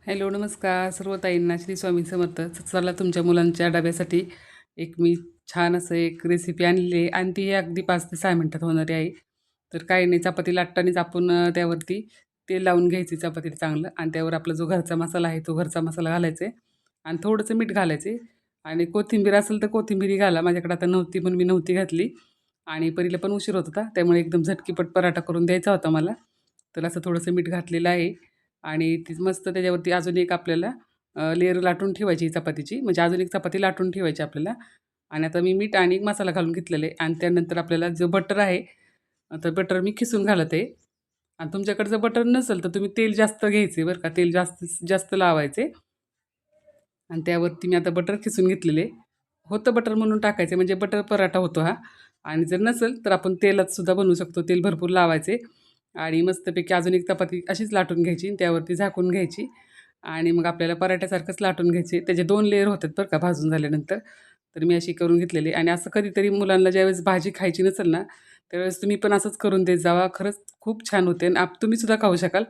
Hello नमस्कार सर्व ताईंना श्री स्वामी समर्थ. चला तुमच्या मुलांच्या डब्यासाठी एक मी छान असं एक रेसिपी आणली आहे आणि ती अगदी 5 ते 6 मिनटात होणारी आहे. तर काही नाही, चपाती लाटतानाच आपण त्यावरती तेल लावून घ्यायचे चपातीला चांगलं आणि त्यावर आपला जो घरचा मसाला आहे तो घरचा मसाला घालायचा आहे आणि थोडंसं मीठ घालायचे आणि कोथिंबीर असेल तर कोथिंबीरही घाला. माझ्याकडे आता नव्हती पण मी नव्हती घातली आणि परीला पण उशीर होत होता त्यामुळे एकदम झटकीपट पराठा करून द्यायचा होता मला. तर असं थोडंसं मीठ घातलेलं आहे आणि ती मस्त त्याच्यावरती अजून एक आपल्याला लेयर लाटून ठेवायची चपातीची, म्हणजे अजून एक चपाती लाटून ठेवायची आपल्याला. आणि आता मी मीठ आणि मसाला घालून घेतलेलं आहे आणि त्यानंतर आपल्याला जो बटर आहे, तर बटर मी खिसून घालत आहे. आणि तुमच्याकडे जर बटर नसेल तर तुम्ही तेल जास्त घ्यायचे बरं का, तेल जास्त जास्त लावायचे. आणि त्यावरती मी आता बटर खिसून घेतलेले होतं, बटर म्हणून टाकायचे म्हणजे बटर पराठा होतो हा. आणि जर नसेल तर आपण तेलात सुद्धा बनवू शकतो, तेल भरपूर लावायचे आणि मस्तपैकी अजून एक चपाती अशीच लाटून घ्यायची आणि त्यावरती झाकून घ्यायची आणि मग आपल्याला पराठ्यासारखंच लाटून घ्यायचे. त्याचे 2 लेयर होतात बरं का भाजून झाल्यानंतर. तर मी अशी करून घेतलेली आणि असं कधीतरी मुलांना ज्यावेळेस भाजी खायची नसेल ना, त्यावेळेस तुम्ही पण असंच करून देत जावा. खरंच खूप छान होते आणि तुम्ही सुद्धा खाऊ शकाल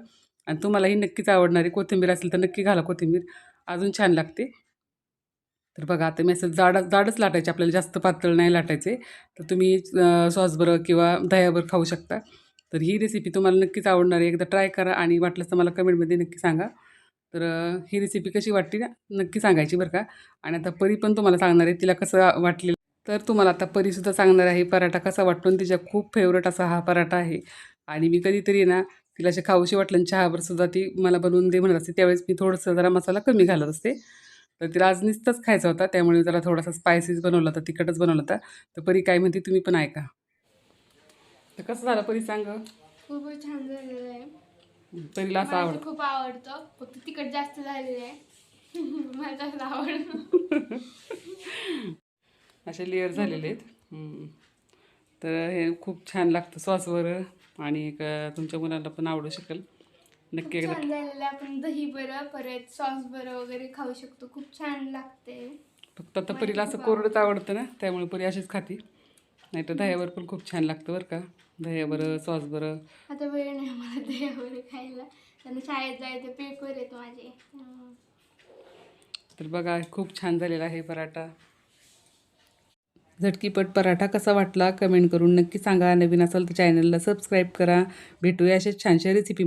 आणि तुम्हालाही नक्कीच आवडणार आहे. कोथिंबीर असेल तर नक्की घाला कोथिंबीर, अजून छान लागते. तर बघा आता मी असं जाडच लाटायचे, आपल्याला जास्त पातळ नाही लाटायचे. तर तुम्ही सॉसबरोबर किंवा दह्याबरोबर खाऊ शकता. तर ही रेसिपी तुम्हाला नक्कीच आवडणार आहे. एकदा ट्राय करा आणि वाटलंच तर मला कमेंटमध्ये नक्की सांगा. तर ही रेसिपी कशी वाटली ना, नक्की सांगायची बरं का. आणि आता परी पण तुम्हाला सांगणार आहे तिला कसं वाटलेलं. तर तुम्हाला आता परीसुद्धा सांगणार आहे पराठा कसा वाटतो आणि तिच्या खूप फेवरेट असा हा पराठा आहे. आणि मी कधीतरी ना तिला असे खाऊशी वाटलं आणि चहाबरोबर सुद्धा ती मला बनवून दे म्हणत असते, त्यावेळेस मी थोडंसं जरा मसाला कमी घालत असते. तर तिला आज नुसतंच खायचा होता त्यामुळे जरा थोडासा स्पायसीच बनवला होता, तिखटच बनवला होता. तर परी काय म्हणते तुम्ही पण ऐका. तर कसं झालं परी सांग. खूपच छान झालेलं आहे. परीला असं मला आवडतं. तर खूप आवडतं, फक्त तिखट जास्त झालेलं आहे. मला जास्त आवडतं. असे लेअर मला झालेले खूप आहेत. तर हे खूप छान लागतं सॉसवर आणि एक तुमच्या मुलांना पण आवडू शकेल. नक्की खूप एकदा छान झालेलं आहे. आपण दही बरं परत सॉस बरं वगैरे खाऊ शकतो. खूप छान लागते. फक्त आता मला तर परीला असं खूप कोरडंच आवडतं. आवडतं ना, त्यामुळे परी अशीच खाती. नाही तर दह्यावर पण खूप छान लागतं बरं का, दह्याबरं सॉस बरं. आता वेळ नाही मला दह्यावर खायला. त्यांना शाळेत जायचं, पेपर आहेत माझे. तर बघा खूप छान झालेला आहे पराठा. झटकीपट पराठा कसा वाटला कमेंट करून नक्की सांगा. नवीन असाल तर चॅनलला सबस्क्राईब करा. भेटूया अशाच छानशा रेसिपी.